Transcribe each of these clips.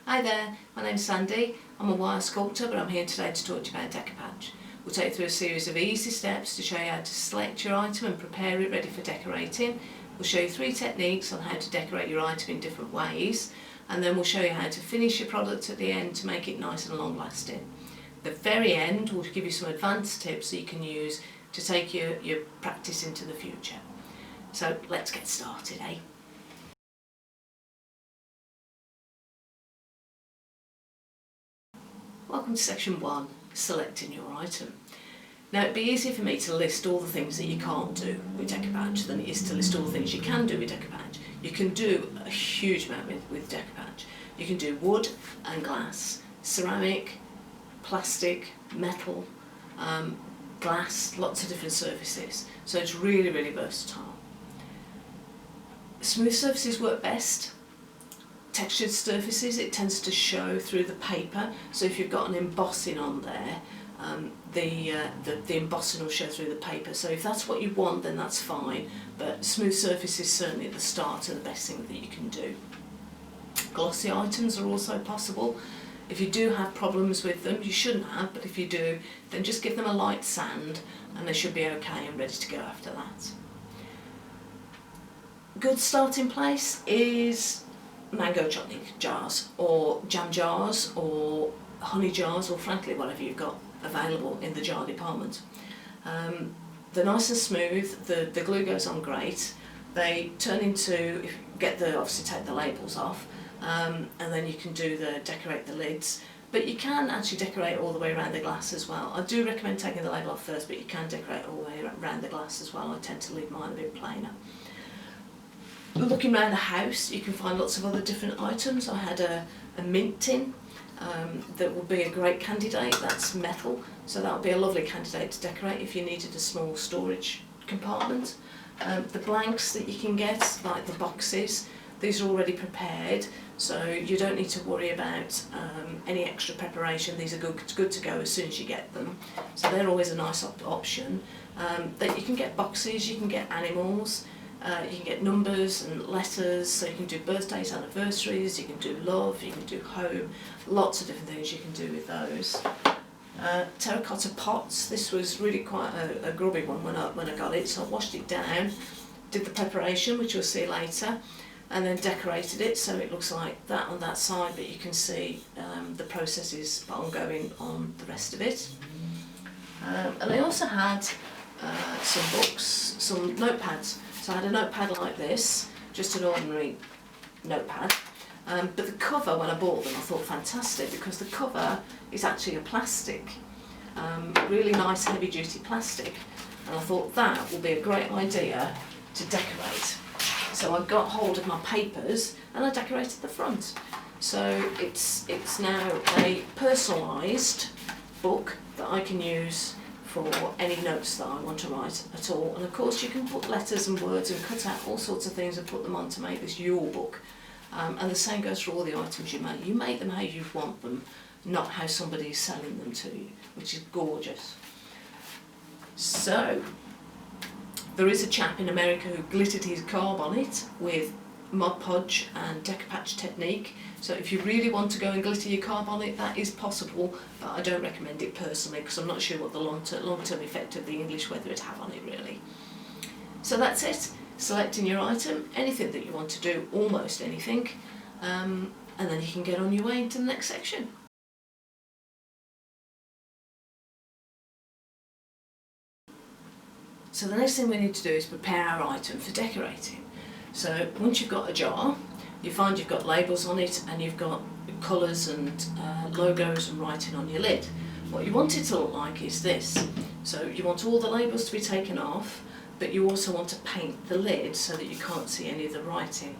Hi there, my name's Sandy. I'm a wire sculptor, but I'm here today to talk to you about Decopatch. We'll take you through a series of easy steps to show you how to select your item and prepare it ready for decorating. We'll show you 3 techniques on how to decorate your item in different ways, and then we'll show you how to finish your product at the end to make it nice and long lasting. At the very end, we'll give you some advanced tips that you can use to take your practice into the future. So let's get started, eh? Welcome to section 1, selecting your item. Now it'd be easier for me to list all the things that you can't do with Decopatch than it is to list all the things you can do with Decopatch. You can do a huge amount with Decopatch. You can do wood and glass, ceramic, plastic, metal, glass, lots of different surfaces. So it's really, really versatile. Smooth surfaces work best. Textured surfaces, it tends to show through the paper, so if you've got an embossing on there, the embossing will show through the paper. So if that's what you want, then that's fine, but smooth surface is certainly at the start and the best thing that you can do. Glossy items are also possible. If you do have problems with them, you shouldn't have, but if you do, then just give them a light sand and they should be okay and ready to go after that. Good starting place is mango chutney jars or jam jars or honey jars, or frankly whatever you've got available in the jar department. They're nice and smooth, the glue goes on great, they turn into, obviously take the labels off, and then you can decorate the lids, but you can actually decorate all the way around the glass as well. I do recommend taking the label off first, but you can decorate all the way around the glass as well. I tend to leave mine a bit plainer. Looking around the house, you can find lots of other different items. I had a mint tin that would be a great candidate. That's metal, so that would be a lovely candidate to decorate if you needed a small storage compartment. The blanks that you can get, like the boxes, these are already prepared, so you don't need to worry about any extra preparation. These are good to go as soon as you get them, so they're always a nice option. That you can get boxes, you can get animals. You can get numbers and letters, so you can do birthdays, anniversaries, you can do love, you can do home, lots of different things you can do with those. Terracotta pots, this was really quite a grubby one when I got it, so I washed it down, did the preparation, which you'll see later, and then decorated it so it looks like that on that side, but you can see the process is ongoing on the rest of it. And I also had some books, some notepads. So I had a notepad like this, just an ordinary notepad, but the cover, when I bought them, I thought fantastic, because the cover is actually a plastic, really nice heavy duty plastic, and I thought that will be a great idea to decorate. So I got hold of my papers and I decorated the front. So it's now a personalised book that I can use for any notes that I want to write at all. And of course you can put letters and words and cut out all sorts of things and put them on to make this your book. And the same goes for all the items you make. You make them how you want them, not how somebody is selling them to you, which is gorgeous. So, there is a chap in America who glittered his car bonnet with Mod Podge and Decopatch technique. So if you really want to go and glitter your car bonnet, that is possible, but I don't recommend it personally because I'm not sure what the long-term effect of the English weather would have on it really. So that's it, selecting your item, anything that you want to do, almost anything, and then you can get on your way into the next section. So the next thing we need to do is prepare our item for decorating. So once you've got a jar, you find you've got labels on it and you've got colours and logos and writing on your lid. What you want it to look like is this. So you want all the labels to be taken off, but you also want to paint the lid so that you can't see any of the writing.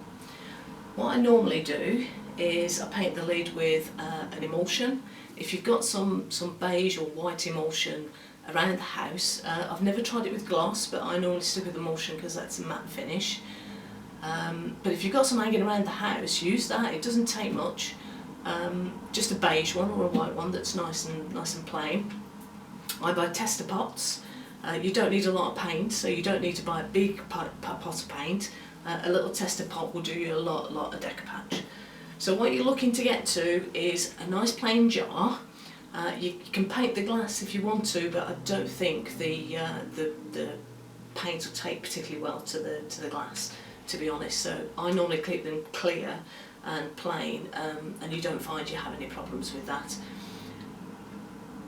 What I normally do is I paint the lid with an emulsion. If you've got some beige or white emulsion around the house, I've never tried it with gloss, but I normally stick with emulsion because that's a matte finish. But if you've got some hanging around the house, use that. It doesn't take much. Just a beige one or a white one that's nice and plain. I buy tester pots. You don't need a lot of paint, so you don't need to buy a big pot of paint. A little tester pot will do you a lot of Decopatch. So what you're looking to get to is a nice plain jar. You can paint the glass if you want to, but I don't think the paint will take particularly well to the glass, to be honest. So I normally keep them clear and plain, and you don't find you have any problems with that.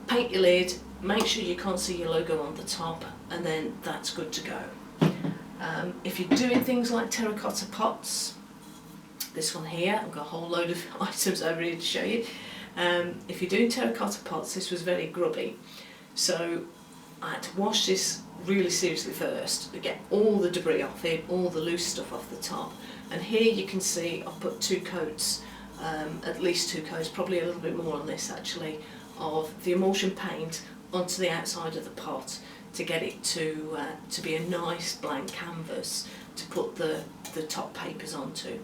Paint your lid, make sure you can't see your logo on the top, and then that's good to go. If you're doing things like terracotta pots, this one here, I've got a whole load of items over here to show you. If you're doing terracotta pots, this was very grubby, so I had to wash this really seriously first to get all the debris off it, all the loose stuff off the top. And here you can see I've put 2 coats, at least 2 coats, probably a little bit more on this actually, of the emulsion paint onto the outside of the pot to get it to be a nice blank canvas to put the top papers onto.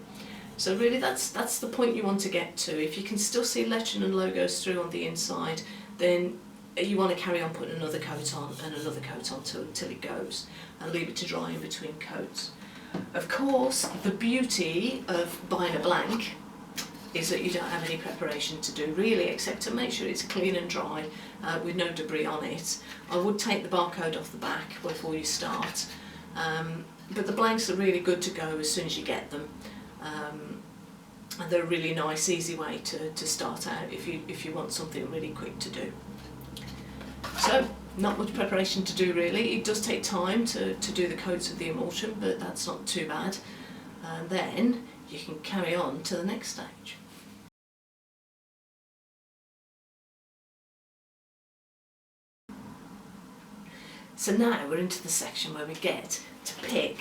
So really that's the point you want to get to. If you can still see lettering and logos through on the inside, then you want to carry on putting another coat on and another coat on till it goes, and leave it to dry in between coats. Of course, the beauty of buying a blank is that you don't have any preparation to do really, except to make sure it's clean and dry with no debris on it. I would take the barcode off the back before you start, but the blanks are really good to go as soon as you get them. And they're a really nice, easy way to start out if you want something really quick to do. So, not much preparation to do really. It does take time to do the coats of the emulsion, but that's not too bad. And then you can carry on to the next stage. So now we're into the section where we get to pick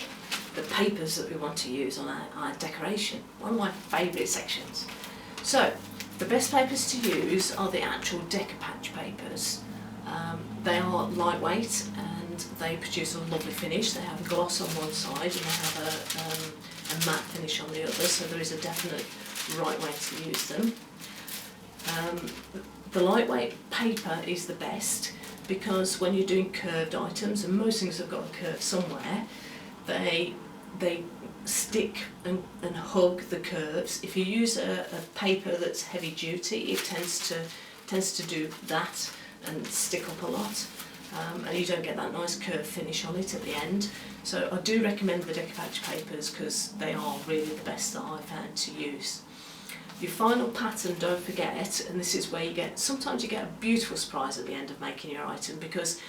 the papers that we want to use on our decoration. One of my favourite sections. So, the best papers to use are the actual Decopatch papers. They are lightweight and they produce a lovely finish. They have a gloss on one side and they have a matte finish on the other, so there is a definite right way to use them. The lightweight paper is the best because when you're doing curved items, and most things have got a curve somewhere, they stick and hug the curves. If you use a paper that's heavy duty, it tends to do that and stick up a lot, and you don't get that nice curved finish on it at the end. So I do recommend the Decopatch papers because they are really the best that I've found to use. Your final pattern, don't forget, and this is where sometimes you get a beautiful surprise at the end of making your item, because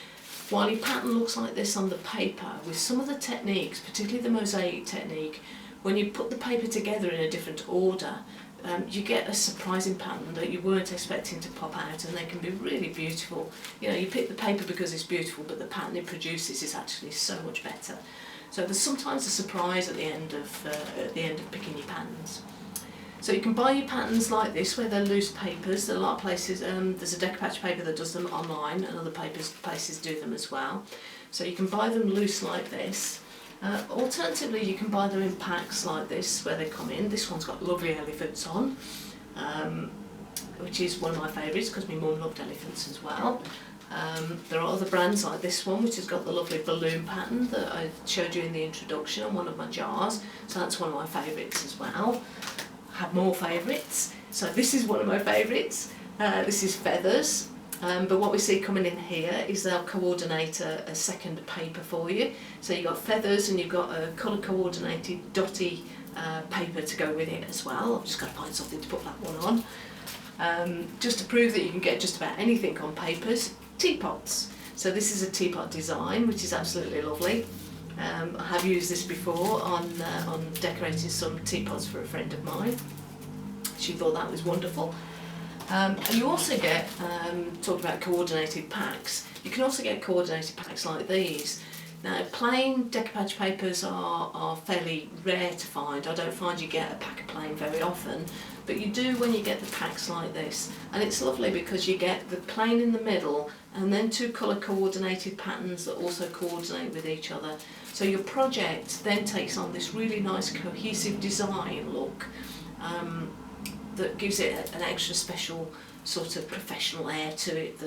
while your pattern looks like this on the paper, with some of the techniques, particularly the mosaic technique, when you put the paper together in a different order, you get a surprising pattern that you weren't expecting to pop out, and they can be really beautiful. You know, you pick the paper because it's beautiful, but the pattern it produces is actually so much better. So there's sometimes a surprise at the end of picking your patterns. So you can buy your patterns like this, where they're loose papers. There are a lot of places, there's a Decopatch paper that does them online, and other places do them as well. So you can buy them loose like this. Alternatively, you can buy them in packs like this, where they come in. This one's got lovely elephants on, which is one of my favourites because my mum loved elephants as well. There are other brands like this one, which has got the lovely balloon pattern that I showed you in the introduction on one of my jars. So that's one of my favourites as well. I have more favourites. So this is one of my favourites. This is feathers. But what we see coming in here is they'll coordinate a second paper for you. So you've got feathers and you've got a colour coordinated dotty paper to go with it as well. I've just got to find something to put that one on. Just to prove that you can get just about anything on papers. Teapots. So this is a teapot design, which is absolutely lovely. I have used this before on decorating some teapots for a friend of mine. She thought that was wonderful. And you also get, talking about coordinated packs, you can also get coordinated packs like these. Now, plain Decopatch papers are fairly rare to find. I don't find you get a pack of plain very often, but you do when you get the packs like this. And it's lovely because you get the plain in the middle and then 2 colour coordinated patterns that also coordinate with each other. So your project then takes on this really nice cohesive design look that gives it an extra special sort of professional air to it,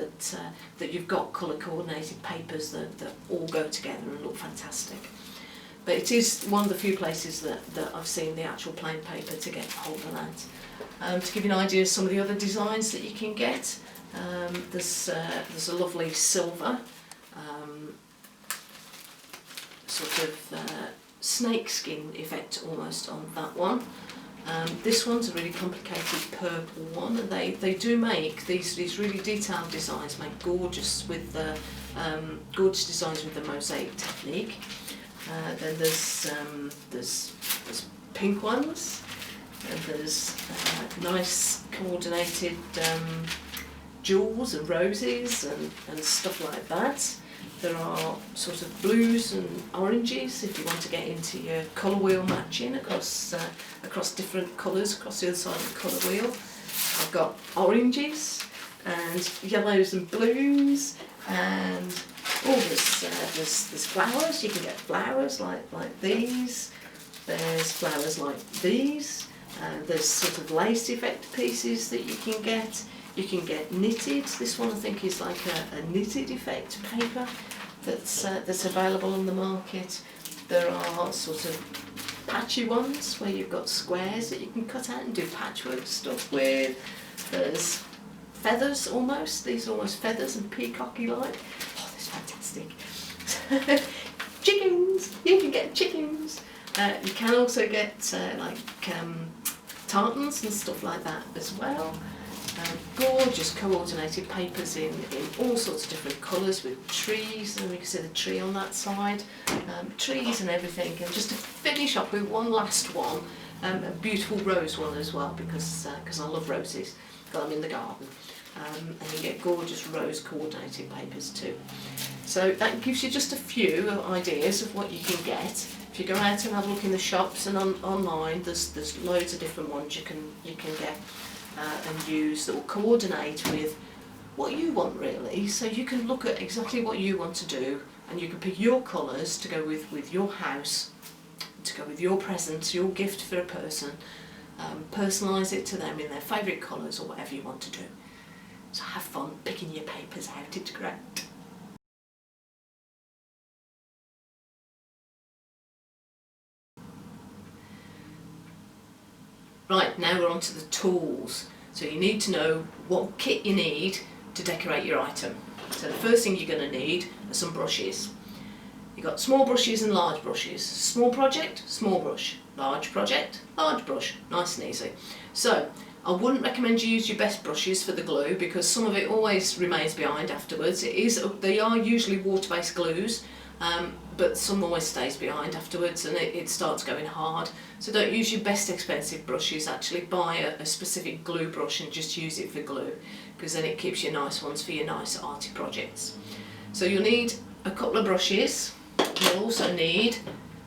that you've got colour coordinated papers that all go together and look fantastic. but it is one of the few places that I've seen the actual plain paper to get hold of that. To give you an idea of some of the other designs that you can get, there's a lovely silver sort of snake skin effect almost on that one. This one's a really complicated purple one, and they do make these really detailed designs, make gorgeous with the gorgeous designs with the mosaic technique. Then there's pink ones, and there's nice coordinated jewels and roses and stuff like that. There are sort of blues and oranges if you want to get into your colour wheel matching across different colours across the other side of the colour wheel. I've got oranges and yellows and blues, and there's flowers. You can get flowers like these. There's flowers like these. There's sort of lace effect pieces that you can get. You can get knitted. This one I think is like a knitted effect paper that's available on the market. There are sort of patchy ones where you've got squares that you can cut out and do patchwork stuff with. There's feathers almost. These are almost feathers and peacocky like. Oh, that's fantastic. Chickens. You can get chickens. You can also get tartans and stuff like that as well. Gorgeous coordinated papers in all sorts of different colours with trees, and we can see the tree on that side, trees and everything. And just to finish off with one last one, a beautiful rose one as well, because I love roses, got them in the garden, and you get gorgeous rose coordinated papers too. So that gives you just a few ideas of what you can get. If you go out and have a look in the shops and online, there's loads of different ones you can get and use that will coordinate with what you want really. So you can look at exactly what you want to do, and you can pick your colours to go with your house, to go with your present, your gift for a person, personalise it to them in their favourite colours or whatever you want to do. So have fun picking your papers out, it's great. Right, now we're on to the tools. So you need to know what kit you need to decorate your item. So the first thing you're going to need are some brushes. You've got small brushes and large brushes. Small project, small brush. Large project, large brush. Nice and easy. So I wouldn't recommend you use your best brushes for the glue, because some of it always remains behind afterwards. They are usually water-based glues, but some always stays behind afterwards and it starts going hard. So don't use your best expensive brushes, actually buy a specific glue brush and just use it for glue, because then it keeps your nice ones for your nice arty projects. So you'll need a couple of brushes. You'll also need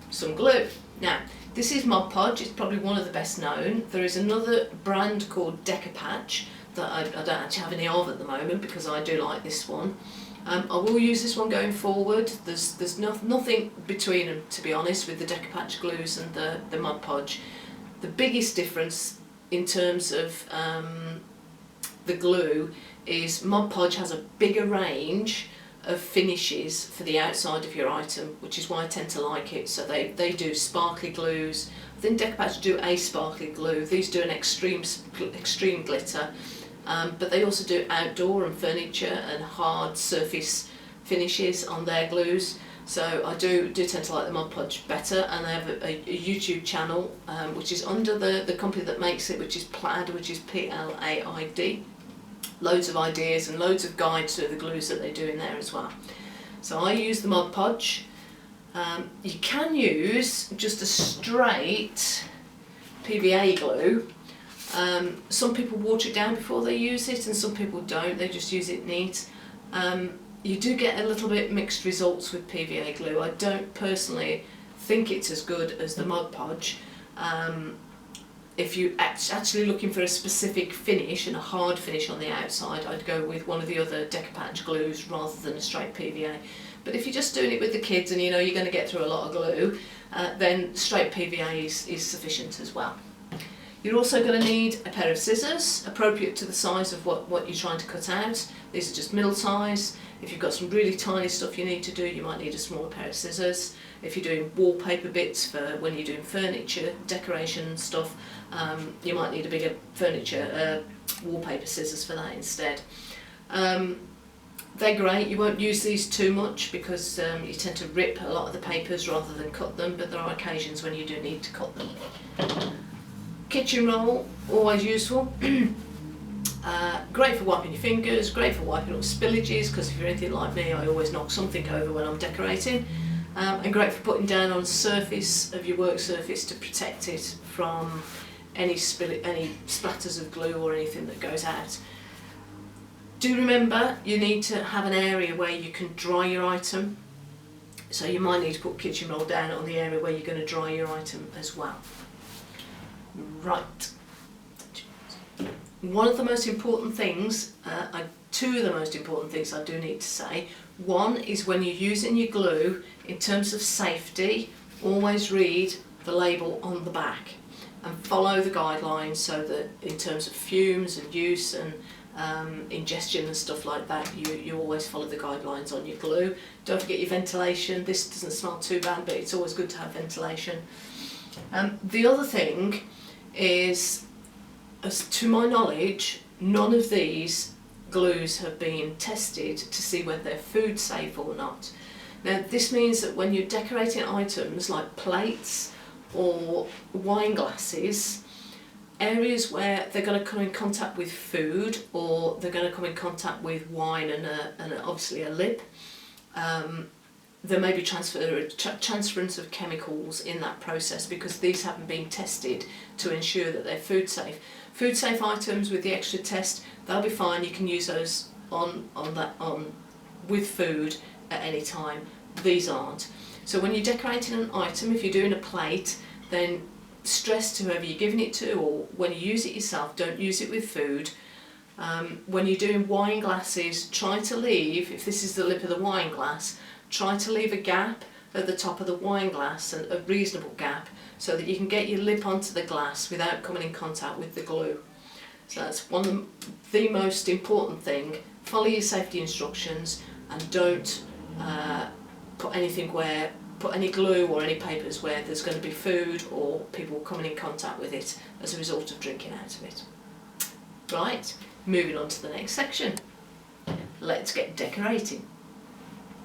some glue. Now this is Mod Podge, it's probably one of the best known. There is another brand called Decopatch that I don't actually have any of at the moment, because I do like this one. I will use this one going forward. There's nothing between them, to be honest, with the Decopatch glues and the Mod Podge. The biggest difference in terms of the glue is Mod Podge has a bigger range of finishes for the outside of your item, which is why I tend to like it. So they do sparkly glues. I think Decopatch do a sparkly glue. These do an extreme glitter. But they also do outdoor and furniture and hard surface finishes on their glues. So I do tend to like the Mod Podge better, and they have a YouTube channel which is under the company that makes it, which is Plaid, which is Plaid. Loads of ideas and loads of guides to the glues that they do in there as well. So I use the Mod Podge. You can use just a straight PVA glue. Some people water it down before they use it, and some people don't, they just use it neat. You do get a little bit mixed results with PVA glue. I don't personally think it's as good as the Mod Podge. If you're actually looking for a specific finish and a hard finish on the outside, I'd go with one of the other Decopatch glues rather than a straight PVA. But if you're just doing it with the kids and you know you're going to get through a lot of glue, then straight PVA is sufficient as well. You're also going to need a pair of scissors appropriate to the size of what you're trying to cut out. These are just middle size. If you've got some really tiny stuff you need to do, you might need a smaller pair of scissors. If you're doing wallpaper bits for when you're doing furniture, decoration stuff, you might need a bigger wallpaper scissors for that instead. They're great. You won't use these too much because you tend to rip a lot of the papers rather than cut them, but there are occasions when you do need to cut them. Kitchen roll, always useful. Great for wiping your fingers, great for wiping up spillages, because if you're anything like me, I always knock something over when I'm decorating. And great for putting down on the surface of your work surface to protect it from any splatters of glue or anything that goes out. Do remember you need to have an area where you can dry your item, so you might need to put kitchen roll down on the area where you're going to dry your item as well. Right. One of the most important things, two of the most important things I do need to say. One is when you're using your glue, in terms of safety, always read the label on the back and follow the guidelines, so that in terms of fumes and use and ingestion and stuff like that, you always follow the guidelines on your glue. Don't forget your ventilation. This doesn't smell too bad, but it's always good to have ventilation. The other thing is, as to my knowledge, none of these glues have been tested to see whether they're food safe or not. Now this means that when you're decorating items like plates or wine glasses, areas where they're going to come in contact with food, or they're going to come in contact with wine and obviously a lip, there may be transference of chemicals in that process, because these haven't been tested to ensure that they're food safe. Food safe items with the extra test, they'll be fine. You can use those with food at any time. These aren't. So when you're decorating an item, if you're doing a plate, then stress to whoever you're giving it to, or when you use it yourself, don't use it with food. When you're doing wine glasses, try to leave, if this is the lip of the wine glass, try to leave a gap at the top of the wine glass, a reasonable gap, so that you can get your lip onto the glass without coming in contact with the glue. So that's one of the most important thing. Follow your safety instructions and don't put any glue or any papers where there's going to be food or people coming in contact with it as a result of drinking out of it. Right, moving on to the next section. Let's get decorating.